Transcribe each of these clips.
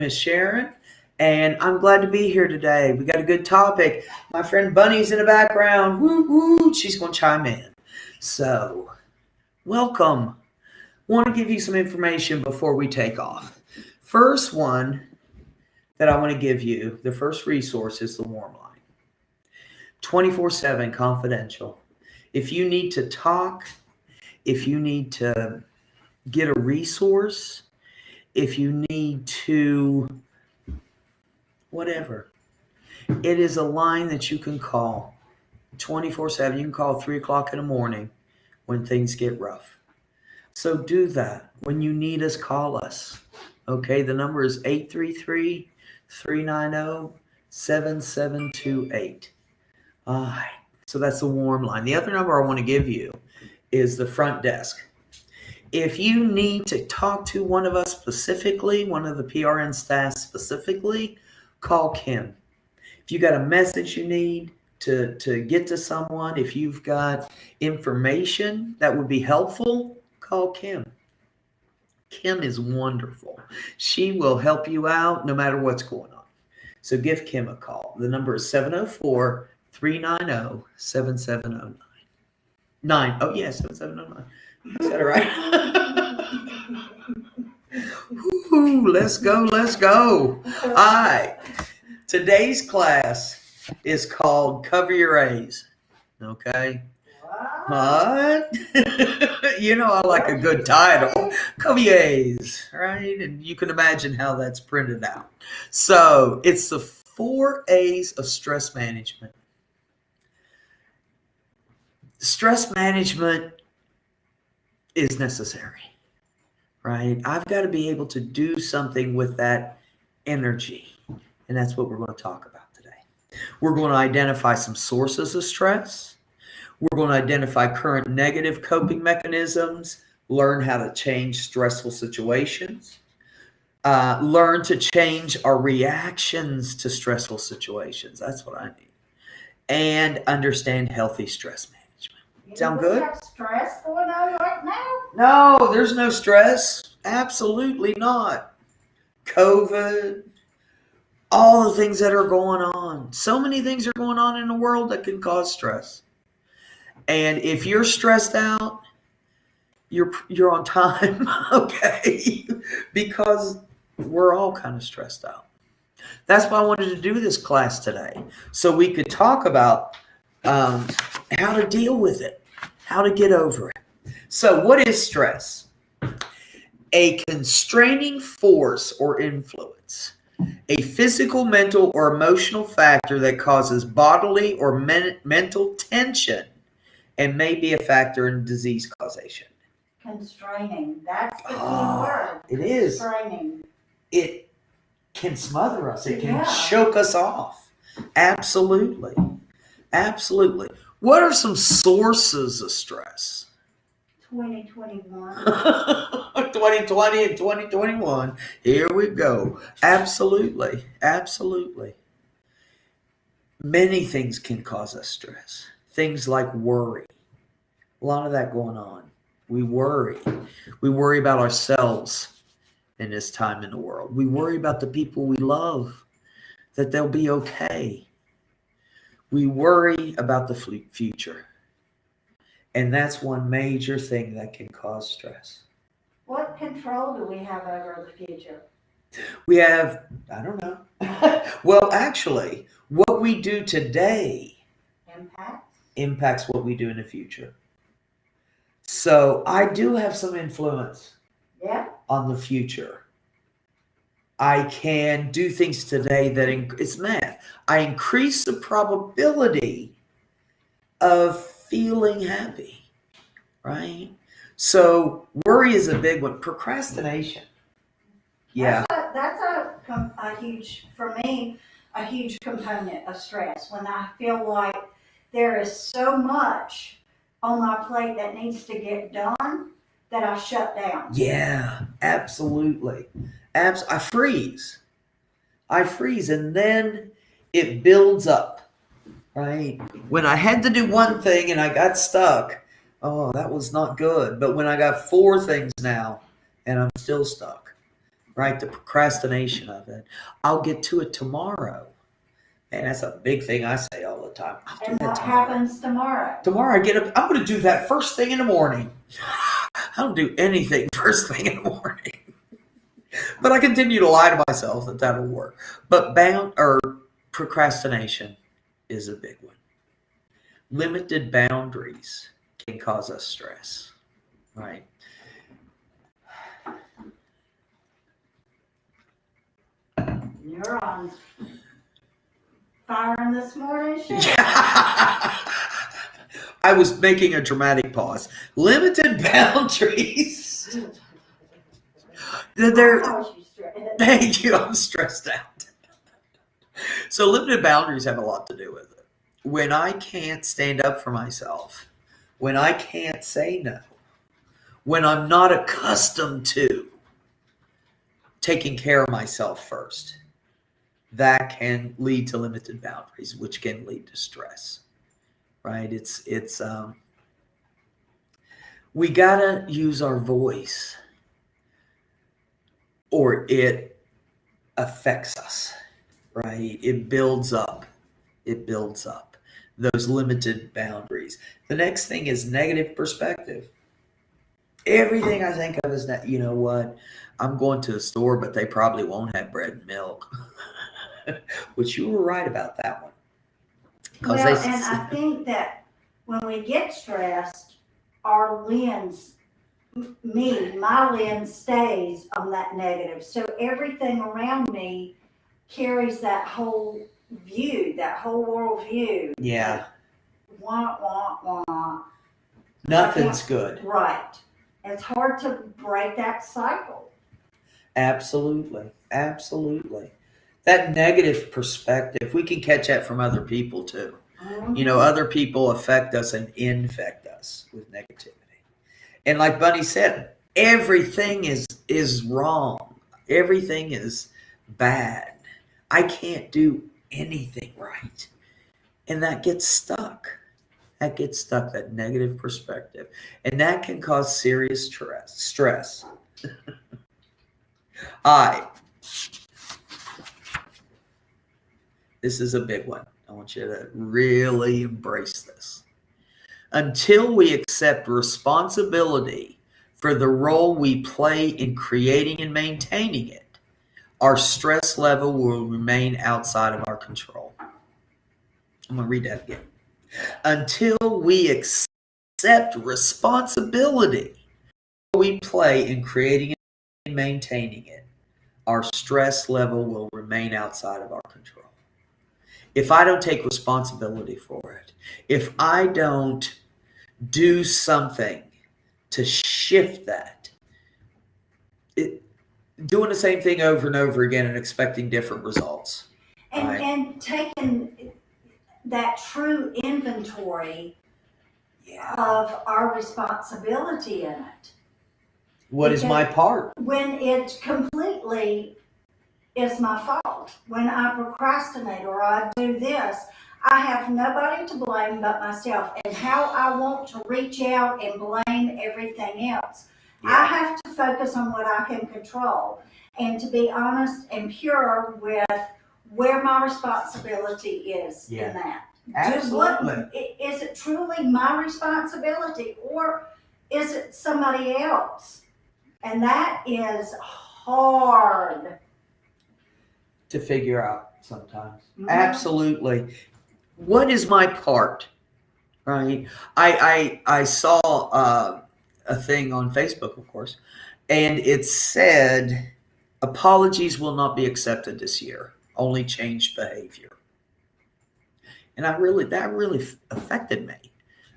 is Sharon, and I'm glad to be here today. We got a good topic. My friend Bunny's in the background. Woo woo! She's going to chime in. So, welcome. Want to give you some information before we take off. First one that I want to give you, the first resource is the Warm Line. 24/7 confidential. If you need to talk, if you need to get a resource, if you need to whatever, it is a line that you can call 24/7. You can call 3 o'clock in the morning when things get rough. So do that. When you need us, call us. Okay, the number is 833-390-7728. All right, so that's the Warm Line. The other number I want to give you is the front desk. If you need to talk to one of us specifically, one of the PRN staff specifically, call Kim. If you got a message you need to get to someone, if you've got information that would be helpful, call Kim. Kim is wonderful. She will help you out no matter what's going on. So give Kim a call. The number is 704-390-7709. Oh, yeah, 7709. Is that right? Ooh, let's go. All right. Today's class is called Cover Your A's. Okay? What? You know I like a good title. Cover Your A's, right? And you can imagine how that's printed out. So it's the 4 A's of stress management. Stress management is necessary, right? I've got to be able to do something with that energy. And that's what we're going to talk about today. We're going to identify some sources of stress. We're going to identify current negative coping mechanisms, learn how to change stressful situations, learn to change our reactions to stressful situations. That's what I need. And understand healthy stress management. Sound good? We have stress going on right now? No, there's no stress. Absolutely not. COVID, all the things that are going on. So many things are going on in the world that can cause stress. And if you're stressed out, you're on time, okay? Because we're all kind of stressed out. That's why I wanted to do this class today, so we could talk about how to deal with it. How to get over it. So what is stress? A constraining force or influence. A physical, mental, or emotional factor that causes bodily or mental tension and may be a factor in disease causation. Constraining. That's the key word. It is. Constraining. It can smother us. It can choke us off. Absolutely. Absolutely. What are some sources of stress? 2021. 2020 and 2021. Here we go. Absolutely. Absolutely. Many things can cause us stress. Things like worry. A lot of that going on. We worry. We worry about ourselves in this time in the world. We worry about the people we love, that they'll be okay. We worry about the future. And that's one major thing that can cause stress. What control do we have over the future? We have, I don't know. Well, actually, what we do today impacts what we do in the future. So I do have some influence on the future. I can do things today that it's math. I increase the probability of feeling happy, right? So worry is a big one. Procrastination. Yeah. That's a huge, for me, a huge component of stress. When I feel like there is so much on my plate that needs to get done that I shut down. Yeah, absolutely. I freeze, and then it builds up, right? When I had to do one thing and I got stuck, oh, that was not good. But when I got 4 things now and I'm still stuck, right? The procrastination of it. I'll get to it tomorrow. And that's a big thing I say all the time. I'll do And that what tomorrow. happens tomorrow? Tomorrow I get up, I'm going to do that first thing in the morning. I don't do anything first thing in the morning. But I continue to lie to myself that that'll work. But procrastination is a big one. Limited boundaries can cause us stress, right? Neurons firing this morning, shit. I was making a dramatic pause. Limited boundaries. Thank you. I'm stressed out. So limited boundaries have a lot to do with it. When I can't stand up for myself, when I can't say no, when I'm not accustomed to taking care of myself first, that can lead to limited boundaries, which can lead to stress, right? We gotta use our voice or it affects us, right? It builds up those limited boundaries. The next thing is negative perspective. Everything I think of is that, you know what? I'm going to the store, but they probably won't have bread and milk. Which you were right about that one. Well, and I think that when we get stressed, our lens, my lens stays on that negative. So everything around me carries that whole view, that whole world view. Yeah. Wah, wah, wah. Nothing's good. Right. It's hard to break that cycle. Absolutely. That negative perspective, we can catch that from other people too. Mm-hmm. You know, other people affect us and infect us with negativity. And like Bunny said, everything is wrong. Everything is bad. I can't do anything right. And that gets stuck. That negative perspective. And that can cause serious stress. This is a big one. I want you to really embrace this. Until we accept responsibility for the role we play in creating and maintaining it, our stress level will remain outside of our control. I'm going to read that again. Until we accept responsibility for the role we play in creating and maintaining it, our stress level will remain outside of our control. If I don't take responsibility for it, if I don't do something to shift that, doing the same thing over and over again and expecting different results. And taking that true inventory of our responsibility in it. What is my part? When it completely is my fault. When I procrastinate or I do this, I have nobody to blame but myself and how I want to reach out and blame everything else. Yeah. I have to focus on what I can control and to be honest and pure with where my responsibility is in that. Absolutely. Is it truly my responsibility or is it somebody else? And that is hard to figure out sometimes. Mm-hmm. Absolutely. What is my part? Right. I saw a thing on Facebook, of course, and it said apologies will not be accepted this year. Only changed behavior. And that really affected me.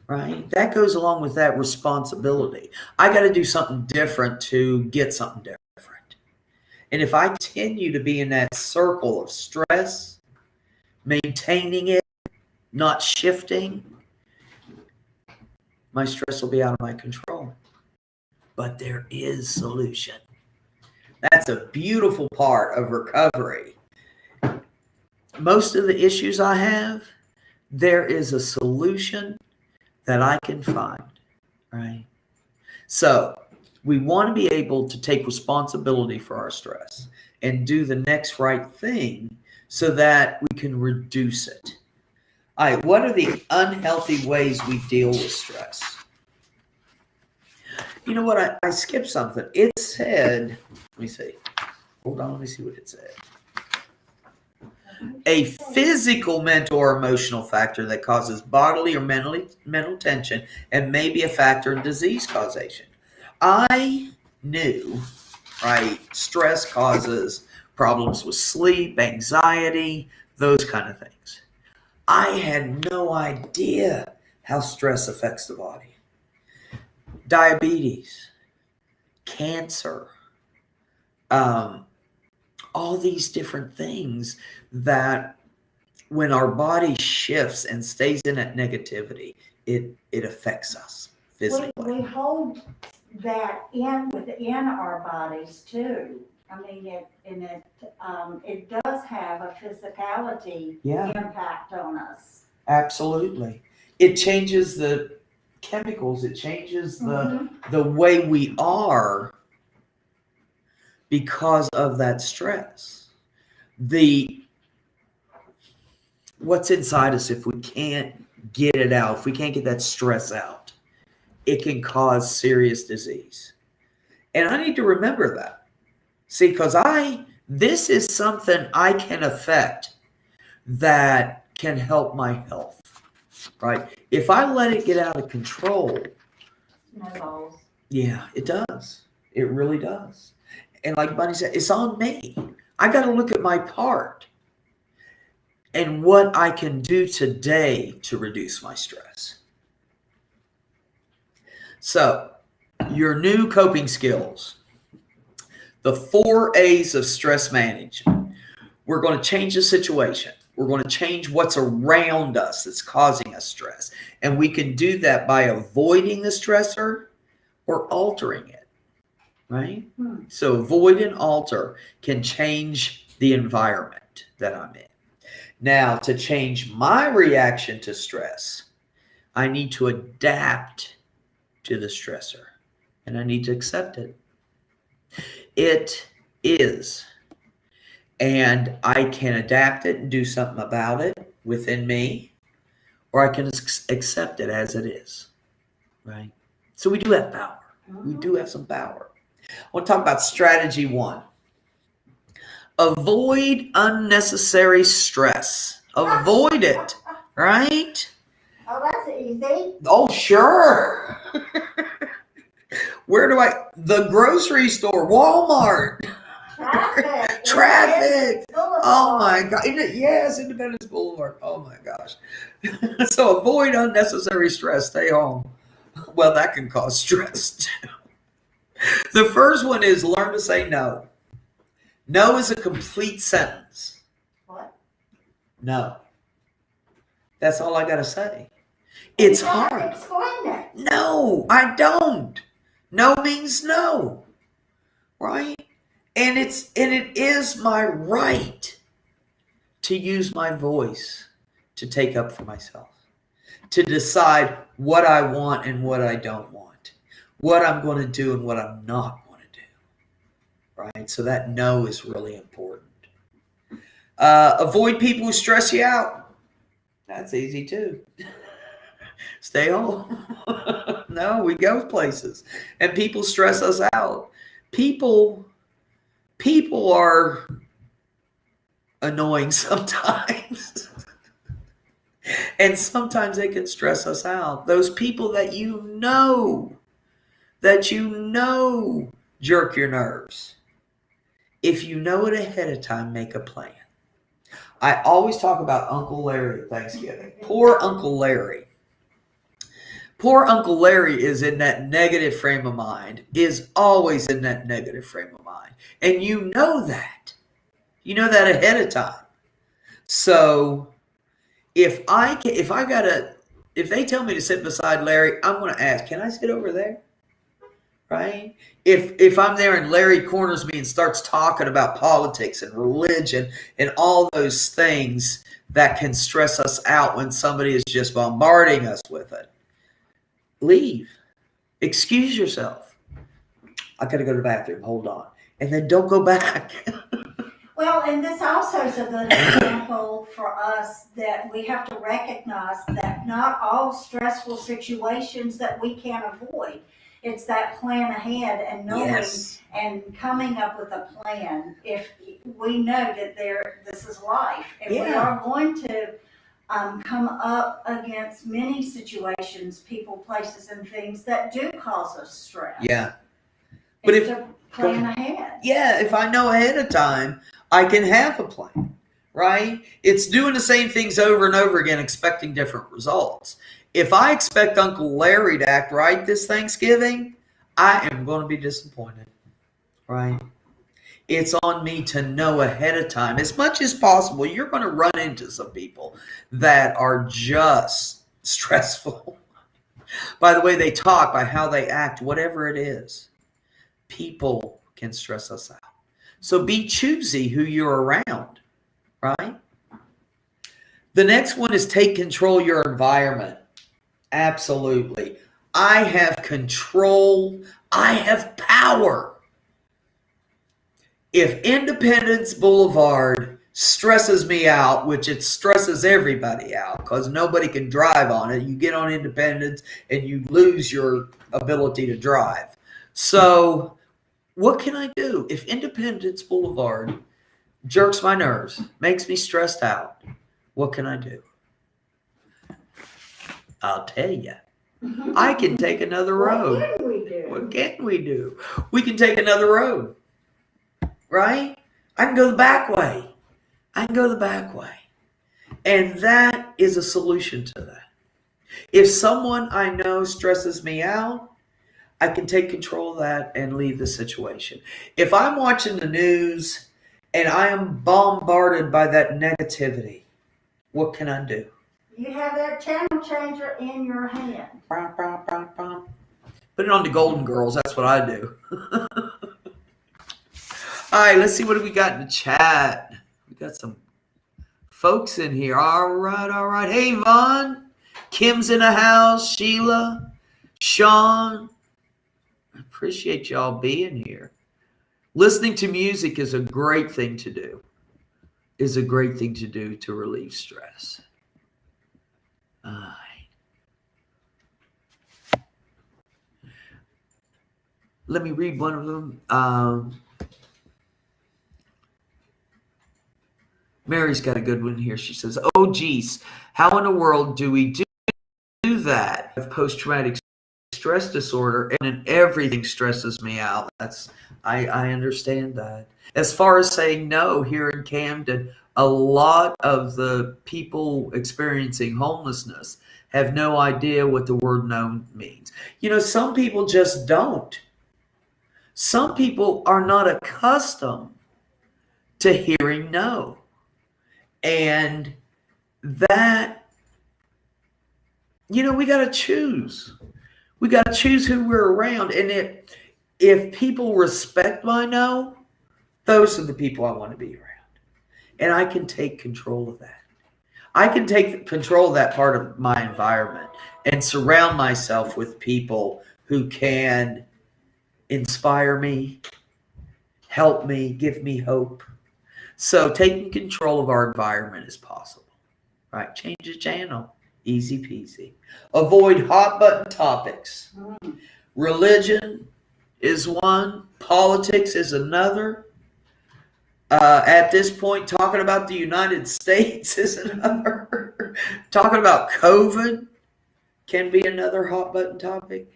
Right. That goes along with that responsibility. I got to do something different to get something different. And if I continue to be in that circle of stress, maintaining it, not shifting, my stress will be out of my control. But there is solution. That's a beautiful part of recovery. Most of the issues I have, there is a solution that I can find, right? So We want to be able to take responsibility for our stress and do the next right thing so that we can reduce it. All right, what are the unhealthy ways we deal with stress? You know what? I skipped something. It said, let me see. Hold on, let me see what it said. A physical, mental, or emotional factor that causes bodily or mental tension and may be a factor in disease causation. I knew, right, stress causes problems with sleep, anxiety, those kind of things. I had no idea how stress affects the body. Diabetes, cancer, all these different things that when our body shifts and stays in that negativity, it affects us physically. We hold that within our bodies too. I mean, it does have a physicality impact on us. Absolutely. It changes the chemicals. It changes the way we are because of that stress. What's inside us, if we can't get it out, if we can't get that stress out, it can cause serious disease. And I need to remember that. See, because this is something I can affect that can help my health, right? If I let it get out of control, Snowballs. Yeah, it does. It really does. And like Bunny said, it's on me. I got to look at my part and what I can do today to reduce my stress. So, your new coping skills. The 4 A's of stress management. We're going to change the situation. We're going to change what's around us that's causing us stress. And we can do that by avoiding the stressor or altering it, right? So avoid and alter can change the environment that I'm in. Now, to change my reaction to stress, I need to adapt to the stressor, and I need to accept it. It is. And I can adapt it and do something about it within me, or I can accept it as it is, right? So we do have power. We do have some power. I want to talk about strategy 1. Avoid unnecessary stress. Avoid it, right? Oh, that's easy. Oh, sure. The grocery store, Walmart. Traffic. Oh my God. Yes, Independence Boulevard. Oh my gosh. So avoid unnecessary stress. Stay home. Well, that can cause stress too. The first one is learn to say no. No is a complete sentence. What? No. That's all I got to say. It's hard. Explain it. No, I don't. No means no. Right? And it is my right to use my voice to take up for myself, to decide what I want and what I don't want, what I'm going to do and what I'm not going to do, right? So that no is really important. Avoid people who stress you out. That's easy too. Stay home. No, we go places and people stress us out. People are annoying sometimes. And sometimes they can stress us out. Those people that you know jerk your nerves. If you know it ahead of time, make a plan. I always talk about Uncle Larry at Thanksgiving. Poor Uncle Larry. Poor Uncle Larry is in that negative frame of mind, is always in that negative frame of mind. And you know that. You know that ahead of time. So if they tell me to sit beside Larry, I'm going to ask, can I sit over there? Right? If I'm there and Larry corners me and starts talking about politics and religion and all those things that can stress us out when somebody is just bombarding us with it, leave. Excuse yourself. I got to go to the bathroom. Hold on. And then don't go back. Well, and this also is a good example for us that we have to recognize that not all stressful situations that we can avoid. It's that plan ahead and knowing Yes. and coming up with a plan. If we know that this is life, and we Yeah. are going to come up against many situations, people, places, and things that do cause us stress. Yeah. But It's if- to plan ahead. Yeah, if I know ahead of time, I can have a plan, right? It's doing the same things over and over again, expecting different results. If I expect Uncle Larry to act right this Thanksgiving, I am going to be disappointed, right? It's on me to know ahead of time. As much as possible, you're going to run into some people that are just stressful by the way they talk, by how they act, whatever it is. People can stress us out. So be choosy who you're around, right? The next one is take control of your environment. Absolutely. I have control. I have power. If Independence Boulevard stresses me out, which it stresses everybody out because nobody can drive on it, you get on Independence and you lose your ability to drive. So what can I do? If Independence Boulevard jerks my nerves, makes me stressed out, what can I do? I'll tell you. I can take another road. What can we do? What can we do? We can take another road, right? I can go the back way. I can go the back way. And that is a solution to that. If someone I know stresses me out, I can take control of that and leave the situation. If I'm watching the news and I am bombarded by that negativity, what can I do? You have that channel changer in your hand. Put it on the Golden Girls. That's what I do. All right, let's see what we got in the chat. We got some folks in here. All right. Hey, Vaughn. Kim's in the house. Sheila. Sean. I appreciate y'all being here. Listening to music is a great thing to do. Is a great thing to do to relieve stress. All right. Let me read one of them. Mary's got a good one here. She says, "Oh, geez, how in the world do we do that? I have post-traumatic stress disorder, and everything stresses me out." I understand that. As far as saying no, here in Camden, a lot of the people experiencing homelessness have no idea what the word no means. You know, some people just don't. Some people are not accustomed to hearing no. And that, you know, we got to choose. We got to choose who we're around. And if people respect my no, those are the people I want to be around. And I can take control of that. I can take control of that part of my environment and surround myself with people who can inspire me, help me, give me hope. So taking control of our environment is possible, right? Change the channel, easy peasy. Avoid hot button topics. Religion is one. Politics is another. At this point, talking about the United States is another. Talking about COVID can be another hot button topic.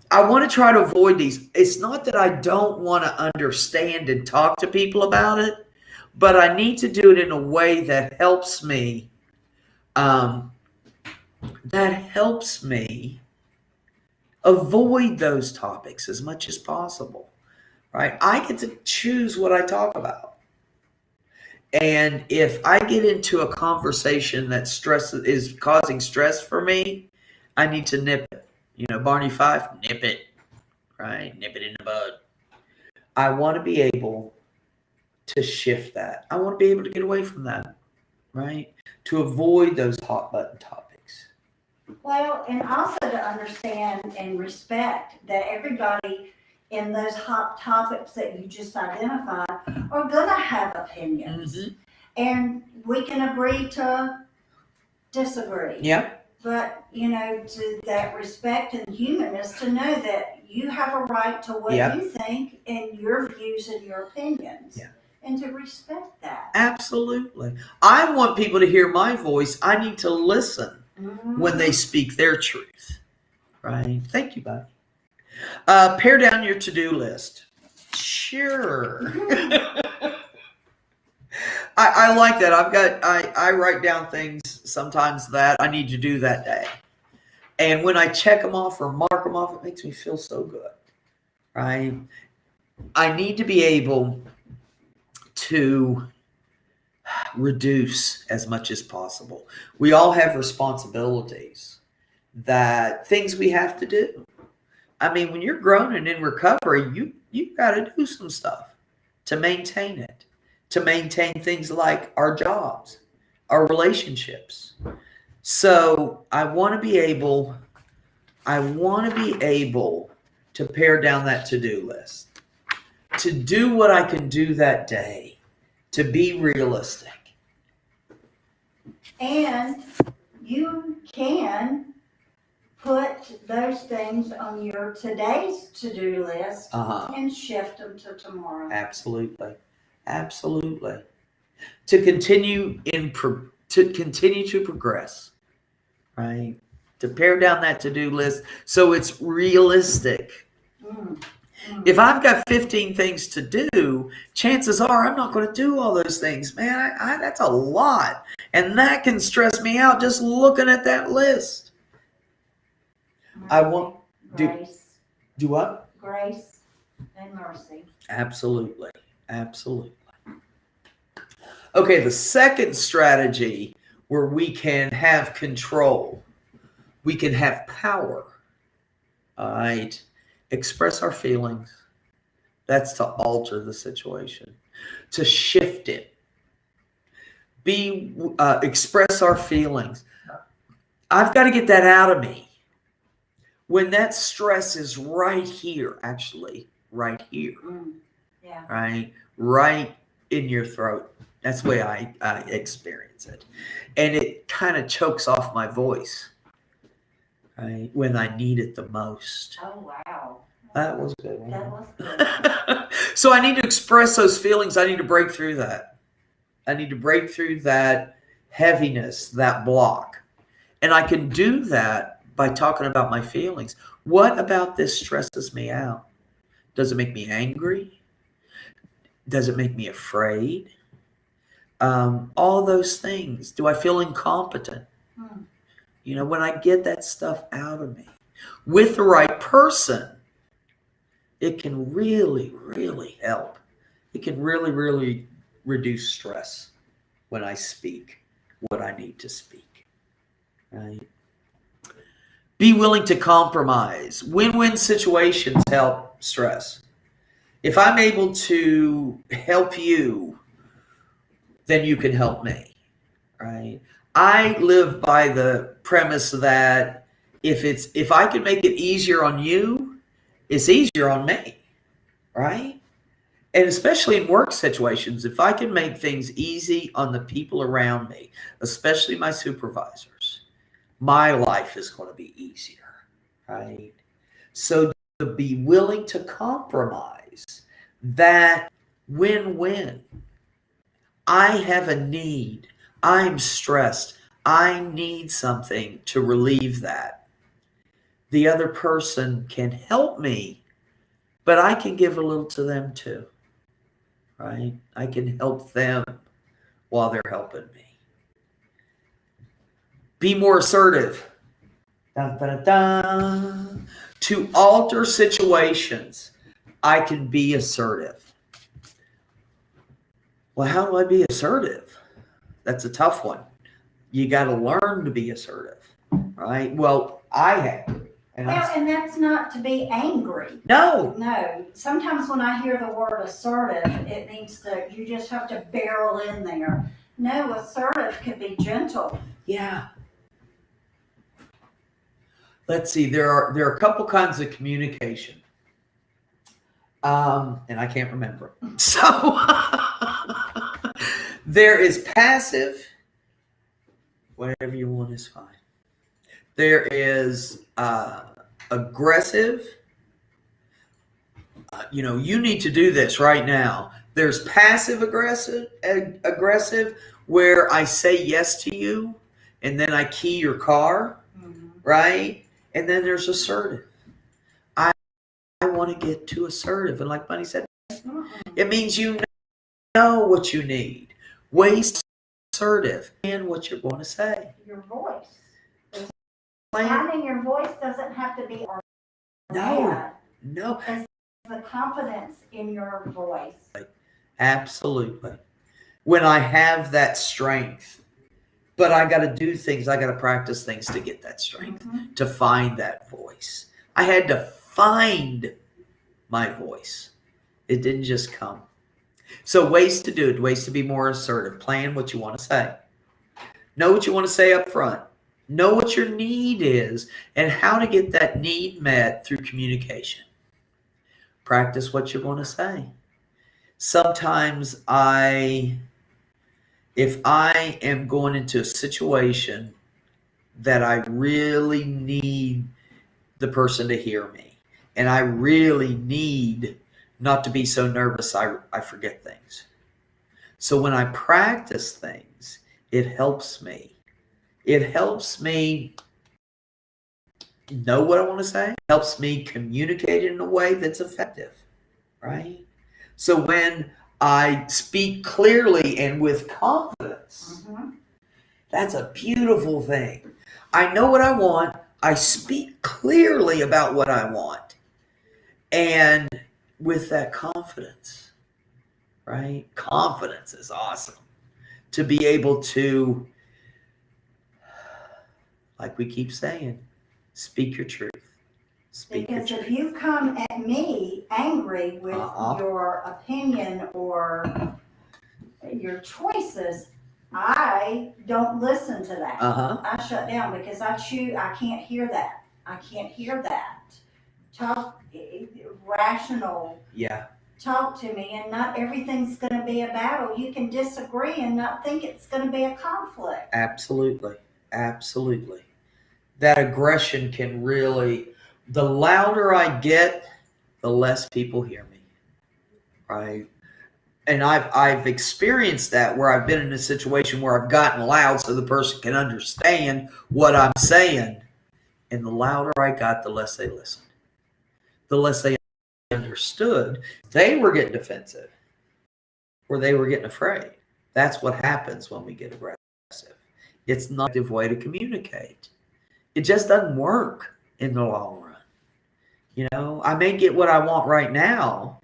I want to try to avoid these. It's not that I don't want to understand and talk to people about it, but I need to do it in a way that helps me. Avoid those topics as much as possible, right? I get to choose what I talk about. And if I get into a conversation that is causing stress for me, I need to nip it. You know, Barney Fife, nip it, right? Nip it in the bud. I want to be able to shift that. I want to be able to get away from that, right? To avoid those hot button topics. Well, and also to understand and respect that everybody in those hot topics that you just identified are going to have opinions. Mm-hmm. And we can agree to disagree. Yeah. But, to that respect and humanness, to know that you have a right to what you think and your views and your opinions. Yeah. And to respect that. Absolutely. I want people to hear my voice. I need to listen when they speak their truth. Right? Thank you, buddy. Pare down your to-do list. Sure. I like that. I write down things sometimes that I need to do that day. And when I check them off or mark them off, it makes me feel so good. Right? I need to be able to reduce as much as possible. We all have responsibilities, that things we have to do. I mean, when you're grown and in recovery, you got to do some stuff to maintain it, to maintain things like our jobs, our relationships. So I want to be able to pare down that to-do list, to do what I can do that day, to be realistic. And you can put those things on your today's to-do list and shift them to tomorrow. Absolutely. Absolutely. To continue to progress, right? To pare down that to-do list so it's realistic. If I've got 15 things to do, chances are I'm not going to do all those things. Man, that's a lot. And that can stress me out just looking at that list. I want grace. Do what? Grace and mercy. Absolutely. Absolutely. Okay, the second strategy where we can have control, we can have power. All right. Express our feelings. That's to alter the situation, to shift it. Express our feelings. I've got to get that out of me. When that stress is right here, actually, right here, right in your throat. That's the way I experience it. And it kind of chokes off my voice, right, when I need it the most. Oh, wow. That was good. That was good. So I need to express those feelings. I need to break through that. I need to break through that heaviness, that block. And I can do that by talking about my feelings. What about this stresses me out? Does it make me angry? Does it make me afraid? All those things. Do I feel incompetent? When I get that stuff out of me with the right person, it can really, really help. It can really, really reduce stress when I speak what I need to speak. Right? Be willing to compromise. Win-win situations help stress. If I'm able to help you, then you can help me, right? I live by the premise that if I can make it easier on you, it's easier on me, right? And especially in work situations, if I can make things easy on the people around me, especially my supervisors, my life is going to be easier, right? So to be willing to compromise, that win-win. I have a need. I'm stressed. I need something to relieve that. The other person can help me, but I can give a little to them too, right? I can help them while they're helping me. Be more assertive. Dun, dun, dun. To alter situations, I can be assertive. Well, how do I be assertive? That's a tough one. You got to learn to be assertive, right? Well, I have. And that's not to be angry. No. No. Sometimes when I hear the word assertive, it means that you just have to barrel in there. No, assertive could be gentle. Yeah. Let's see. There are a couple kinds of communication. And I can't remember. So there is passive. Whatever you want is fine. There is aggressive. You need to do this right now. There's passive aggressive, where I say yes to you, and then I key your car, right? And then there's assertive. I want to get to assertive, and like Bunny said, it means you know what you need. Waste assertive and what you're going to say. Your voice. Finding your voice doesn't have to be No. It's the confidence in your voice. Absolutely. When I have that strength, but I got to do things, I got to practice things to get that strength, to find that voice. I had to find my voice. It didn't just come. So ways to do it, ways to be more assertive. Plan what you want to say. Know what you want to say up front. Know what your need is and how to get that need met through communication. Practice what you're going to say. Sometimes if I am going into a situation that I really need the person to hear me, and I really need not to be so nervous I forget things. So when I practice things, it helps me. It helps me know what I want to say. It helps me communicate in a way that's effective, right? So when I speak clearly and with confidence, that's a beautiful thing. I know what I want. I speak clearly about what I want. And with that confidence, right? Confidence is awesome. To be able to, like we keep saying, speak your truth. Because if you come at me angry with your opinion or your choices, I don't listen to that. I shut down because I can't hear that. I can't hear that. Talk rational. Yeah. Talk to me, and not everything's going to be a battle. You can disagree and not think it's going to be a conflict. Absolutely. Absolutely. That aggression can really, the louder I get, the less people hear me, right? And I've experienced that where I've been in a situation where I've gotten loud so the person can understand what I'm saying. And the louder I got, the less they listened. The less they understood. They were getting defensive or they were getting afraid. That's what happens when we get aggressive. It's not an effective way to communicate. It just doesn't work in the long run. I may get what I want right now,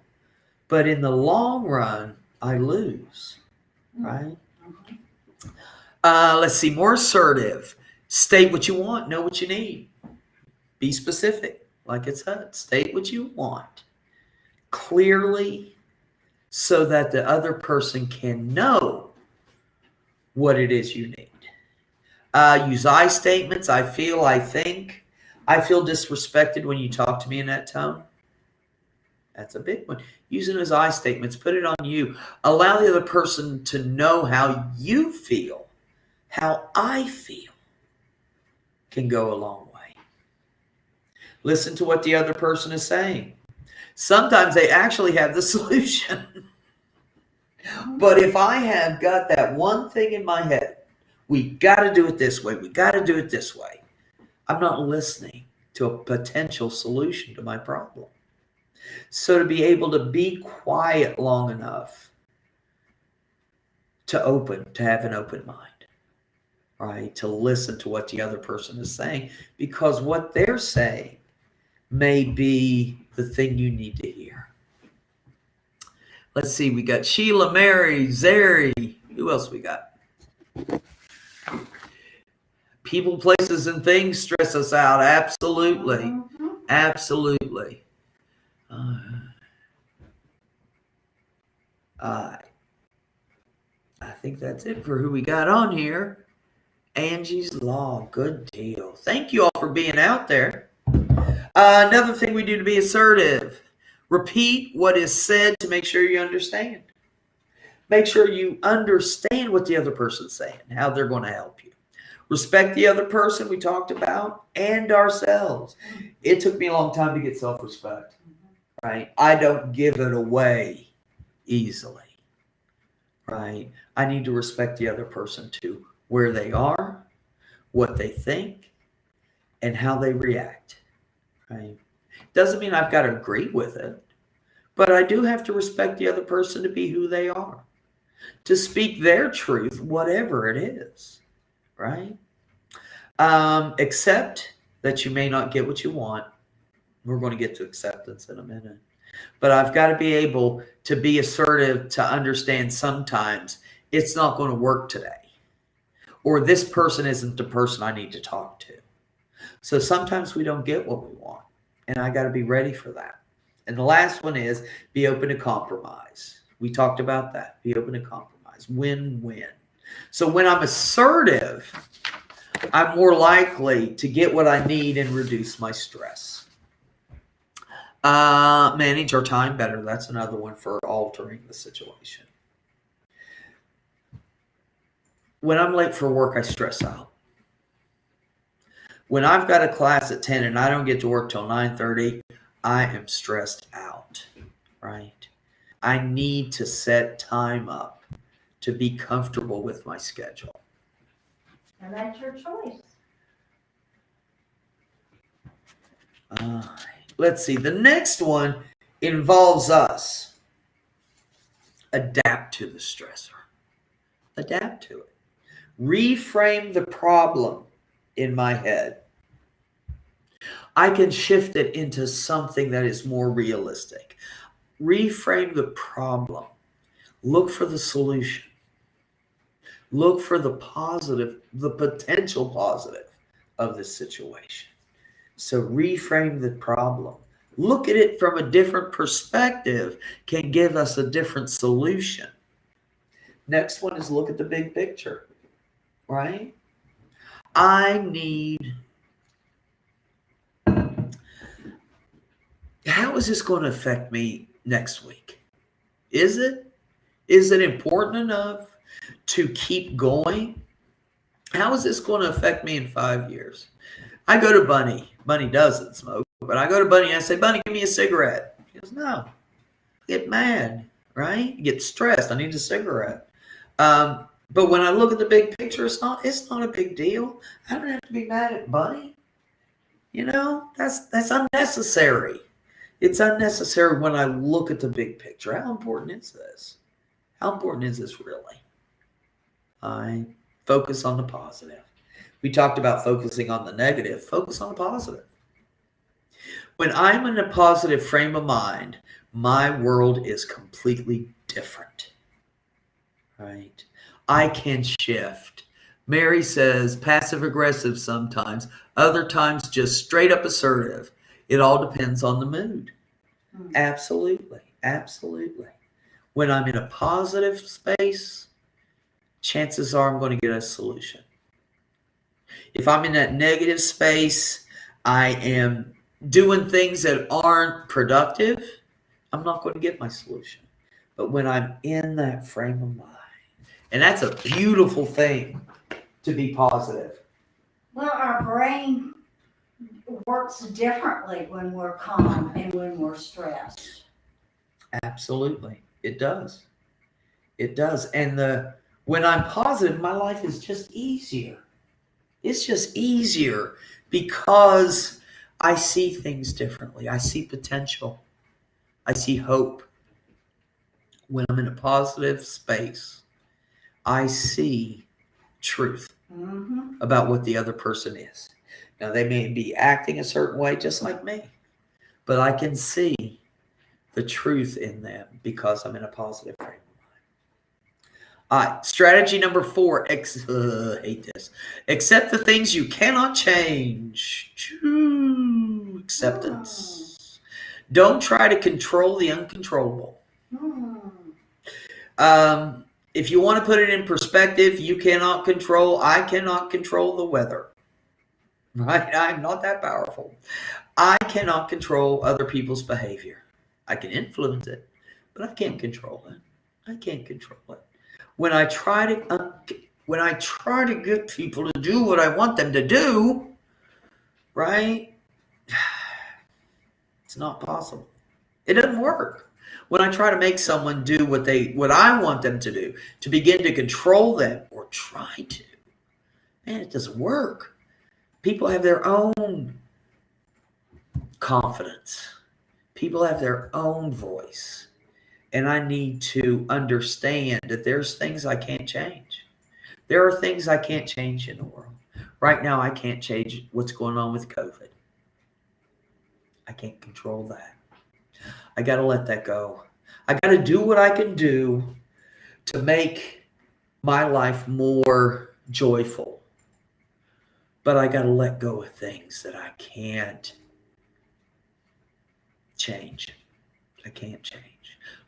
but in the long run, I lose, right? Let's see, more assertive. State what you want, know what you need. Be specific, like it said. State what you want clearly so that the other person can know what it is you need. Use I statements. I feel, I think. I feel disrespected when you talk to me in that tone. That's a big one. Using those I statements. Put it on you. Allow the other person to know how you feel. How I feel can go a long way. Listen to what the other person is saying. Sometimes they actually have the solution. But if I have got that one thing in my head, we got to do it this way. We got to do it this way. I'm not listening to a potential solution to my problem. So to be able to be quiet long enough to have an open mind, right? To listen to what the other person is saying, because what they're saying may be the thing you need to hear. Let's see, we got Sheila, Mary, Zeri. Who else we got? People, places, and things stress us out. Absolutely. Absolutely. I think that's it for who we got on here. Angie's Law. Good deal. Thank you all for being out there. Another thing we do to be assertive. Repeat what is said to make sure you understand. Make sure you understand what the other person's saying, how they're going to help you. Respect the other person we talked about and ourselves. It took me a long time to get self-respect, right? I don't give it away easily, right? I need to respect the other person too, where they are, what they think, and how they react, right? Doesn't mean I've got to agree with it, but I do have to respect the other person to be who they are, to speak their truth, whatever it is, right? Accept that you may not get what you want. We're going to get to acceptance in a minute. But I've got to be able to be assertive to understand sometimes it's not going to work today. Or this person isn't the person I need to talk to. So sometimes we don't get what we want. And I got to be ready for that. And the last one is be open to compromise. We talked about that. Be open to compromise. Win-win. So when I'm assertive, I'm more likely to get what I need and reduce my stress. Manage our time better. That's another one for altering the situation. When I'm late for work, I stress out. When I've got a class at 10 and I don't get to work till 9:30, I am stressed out, right? I need to set time up to be comfortable with my schedule. And that's your choice. Let's see. The next one involves us. Adapt to the stressor. Adapt to it. Reframe the problem in my head. I can shift it into something that is more realistic. Reframe the problem. Look for the solution. Look for the positive, the potential positive of this situation. So reframe the problem. Look at it from a different perspective can give us a different solution. Next one is look at the big picture, right? How is this going to affect me next week? Is it important enough to keep going? How is this going to affect me in 5 years? I go to Bunny. Bunny doesn't smoke, but I go to Bunny and I say, Bunny, give me a cigarette. He goes, no. I get mad, right? I get stressed. I need a cigarette. But when I look at the big picture, it's not a big deal. I don't have to be mad at Bunny. You know, that's unnecessary. It's unnecessary when I look at the big picture. How important is this? How important is this really? I focus on the positive. We talked about focusing on the negative. Focus on the positive. When I'm in a positive frame of mind, my world is completely different. Right? I can shift. Mary says passive aggressive sometimes, other times just straight up assertive. It all depends on the mood. Absolutely. Absolutely. When I'm in a positive space, chances are I'm going to get a solution. If I'm in that negative space, I am doing things that aren't productive, I'm not going to get my solution. But when I'm in that frame of mind, and that's a beautiful thing to be positive. Well, our brain works differently when we're calm and when we're stressed. Absolutely. It does. It does. And when I'm positive, my life is just easier. It's just easier because I see things differently. I see potential. I see hope. When I'm in a positive space, I see truth about what the other person is. Now, they may be acting a certain way just like me, but I can see the truth in them because I'm in a positive frame of mind. All right, strategy number 4, hate this. Accept the things you cannot change. Acceptance. Don't try to control the uncontrollable. If you want to put it in perspective, I cannot control the weather. Right? I'm not that powerful. I cannot control other people's behavior. I can influence it, but I can't control it. I can't control it. When I try to get people to do what I want them to do, right? It's not possible. It doesn't work. When I try to make someone do what I want them to do, to begin to control them or try to, man, it doesn't work. People have their own confidence. People have their own voice. And I need to understand that there's things I can't change. There are things I can't change in the world. Right now, I can't change what's going on with COVID. I can't control that. I got to let that go. I got to do what I can do to make my life more joyful. But I got to let go of things that I can't change. I can't change.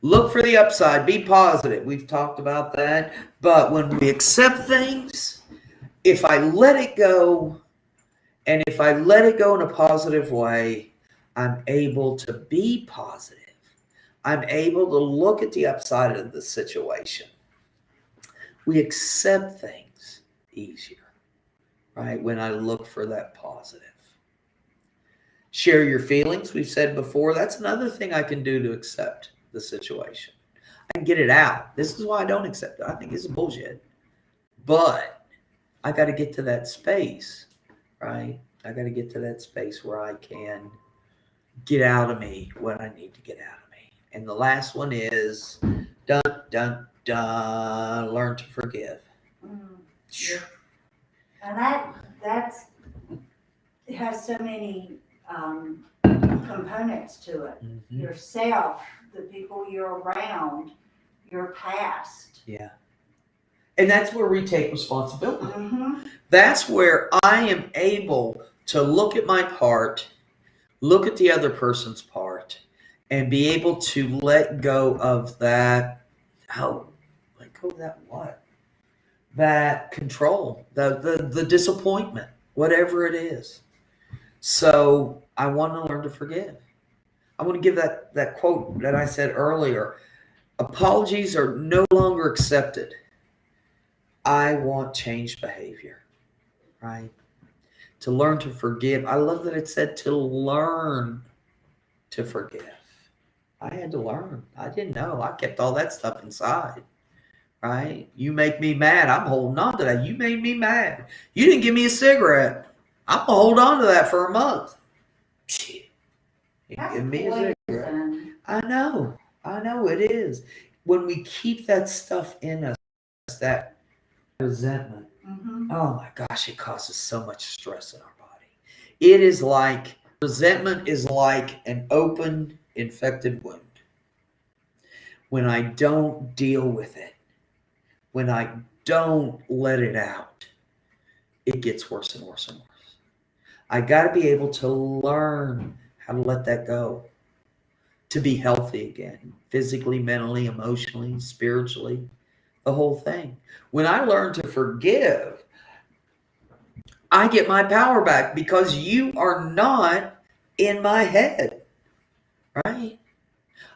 Look for the upside. Be positive. We've talked about that. But when we accept things, if I let it go, and if I let it go in a positive way, I'm able to be positive. I'm able to look at the upside of the situation. We accept things easier, right? When I look for that positive. Share your feelings. We've said before, that's another thing I can do to accept the situation. I can get it out. This is why I don't accept it. I think it's bullshit. But I got to get to that space, right? I got to get to that space where I can get out of me what I need to get out of me. And the last one is dun, dun, dun, learn to forgive. Yeah. And that's it has so many components to it. Mm-hmm. Yourself, the people you're around, your past. Yeah. And that's where we take responsibility. Mm-hmm. That's where I am able to look at my part, look at the other person's part, and be able to let go of that. Oh, let go of that what? That control, the disappointment, whatever it is. So I want to learn to forgive. I want to give that quote that I said earlier. Apologies are no longer accepted. I want changed behavior, right? To learn to forgive. I love that it said to learn to forgive. I had to learn. I didn't know. I kept all that stuff inside, right? You make me mad. I'm holding on to that. You made me mad. You didn't give me a cigarette. I'm going to hold on to that for a month. Shit. You didn't give me a cigarette. I know it is. When we keep that stuff in us, that resentment, oh my gosh, it causes so much stress in our body. It is like, resentment is like an open, infected wound. When I don't deal with it, when I don't let it out, it gets worse and worse and worse. I got to be able to learn how to let that go, to be healthy again, physically, mentally, emotionally, spiritually, the whole thing. When I learn to forgive, I get my power back because you are not in my head, right?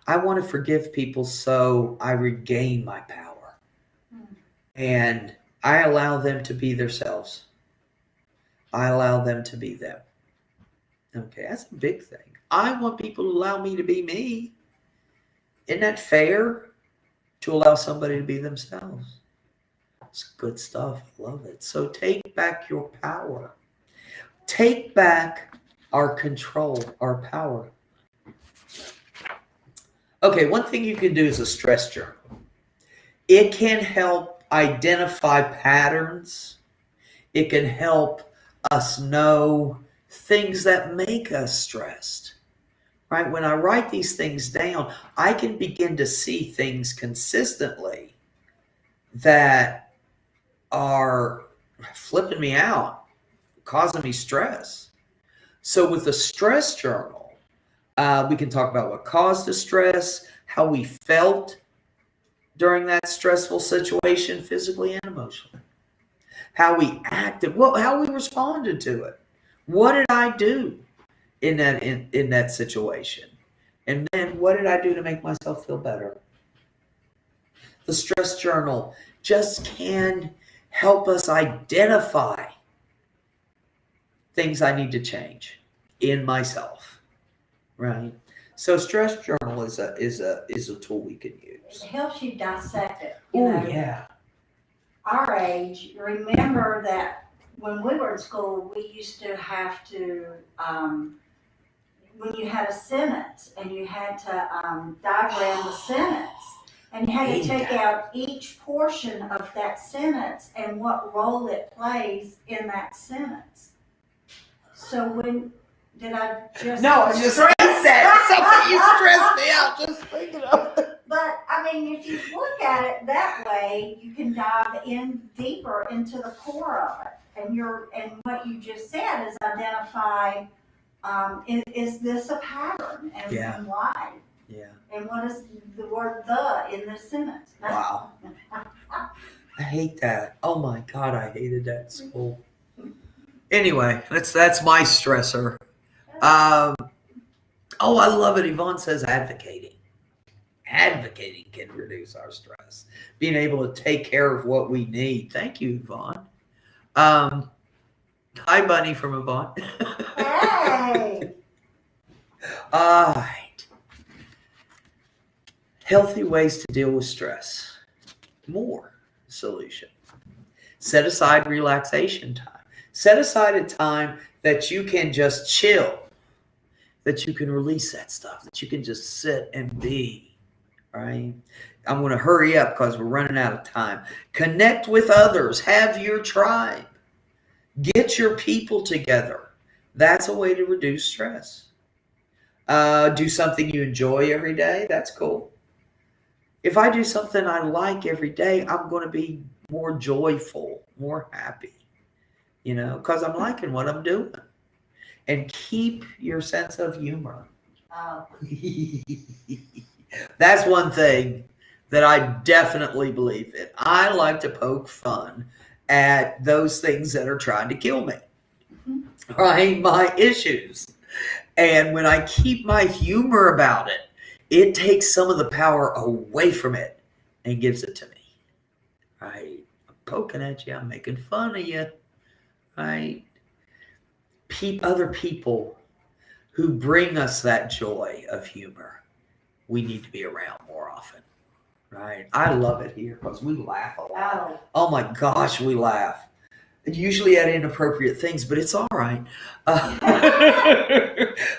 I want to forgive people so I regain my power and I allow them to be themselves. I allow them to be them. Okay, that's a big thing. I want people to allow me to be me. Isn't that fair? To allow somebody to be themselves. It's good stuff. I love it. So take back your power. Take back our control, our power. Okay, one thing you can do is a stress journal. It can help identify patterns. It can help us know things that make us stressed. Right? When I write these things down, I can begin to see things consistently that are flipping me out, causing me stress. So with the stress journal, we can talk about what caused the stress, how we felt during that stressful situation, physically and emotionally, how we acted, how we responded to it. What did I do in that situation? And then what did I do to make myself feel better? The stress journal just can help us identify things I need to change in myself, right? So stress journal is a tool we can It use. helps you dissect it. You Oh know, yeah. our age, remember that when we were in school, we used to have to, when you had a sentence and you had to diagram the sentence, and you had to Hated take that. out each portion of that sentence and what role it plays in that sentence. So did I just? No, I just read that. Something you stressed me out just thinking of it. But I mean, if you look at it that way, you can dive in deeper into the core of it. And what you just said is identify, is this a pattern and, Yeah. and why? Yeah. And what is the word "the" in this sentence? Wow. I hate that. Oh my God, I hated that in school. Anyway, that's my stressor. I love it. Yvonne says advocating. Advocating can reduce our stress. Being able to take care of what we need. Thank you, Yvonne. Hi, Bunny from Yvonne. Hey! All right. Healthy ways to deal with stress. More solution. Set aside relaxation time. Set aside a time that you can just chill, that you can release that stuff, that you can just sit and be, right? I'm going to hurry up because we're running out of time. Connect with others. Have your tribe. Get your people together. That's a way to reduce stress. Do something you enjoy every day. That's cool. If I do something I like every day, I'm going to be more joyful, more happy, because I'm liking what I'm doing. And keep your sense of humor. Oh, That's one thing that I definitely believe in. I like to poke fun at those things that are trying to kill me, right? My issues. And when I keep my humor about it, it takes some of the power away from it and gives it to me, right? I'm poking at you. I'm making fun of you, right? Other people who bring us that joy of humor, we need to be around more often, right? I love it here because we laugh a lot. Oh my gosh, we laugh. Usually at inappropriate things, but it's all right.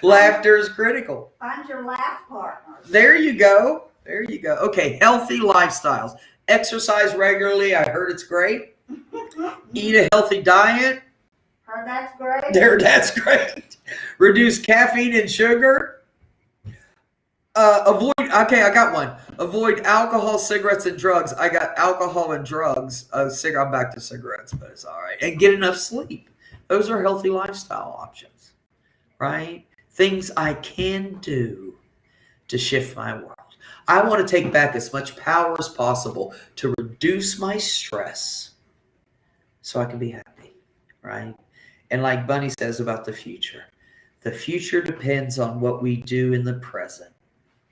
Laughter is critical. Find your laugh partner. There you go. There you go. Okay, healthy lifestyles. Exercise regularly. I heard it's great. Eat a healthy diet. Heard that's great. That's great. Reduce caffeine and sugar. Okay, I got one. Avoid alcohol, cigarettes, and drugs. I got alcohol and drugs. I'm back to cigarettes, but it's all right. And get enough sleep. Those are healthy lifestyle options, right? Things I can do to shift my world. I want to take back as much power as possible to reduce my stress so I can be happy, right? And like Bunny says about the future depends on what we do in the present.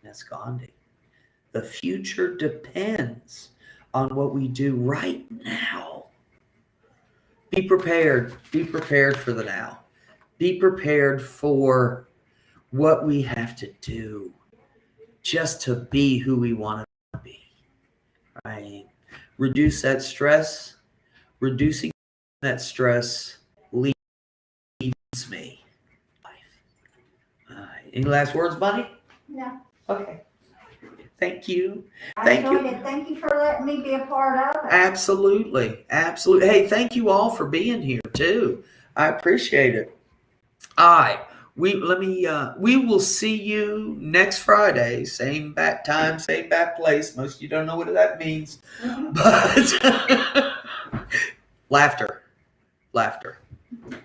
That's Gandhi. The future depends on what we do right now. Be prepared. Be prepared for the now. Be prepared for what we have to do just to be who we want to be, right? Reduce that stress. Reducing that stress leaves me life. Any last words, Bunny? No. Okay. Thank you. I enjoyed it. Thank you for letting me be a part of it. Absolutely. Absolutely. Hey, thank you all for being here too. I appreciate it. All right. We will see you next Friday. Same back time, same back place. Most of you don't know what that means. But laughter.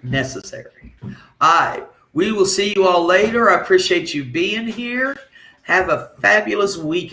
Necessary. All right. We will see you all later. I appreciate you being here. Have a fabulous weekend.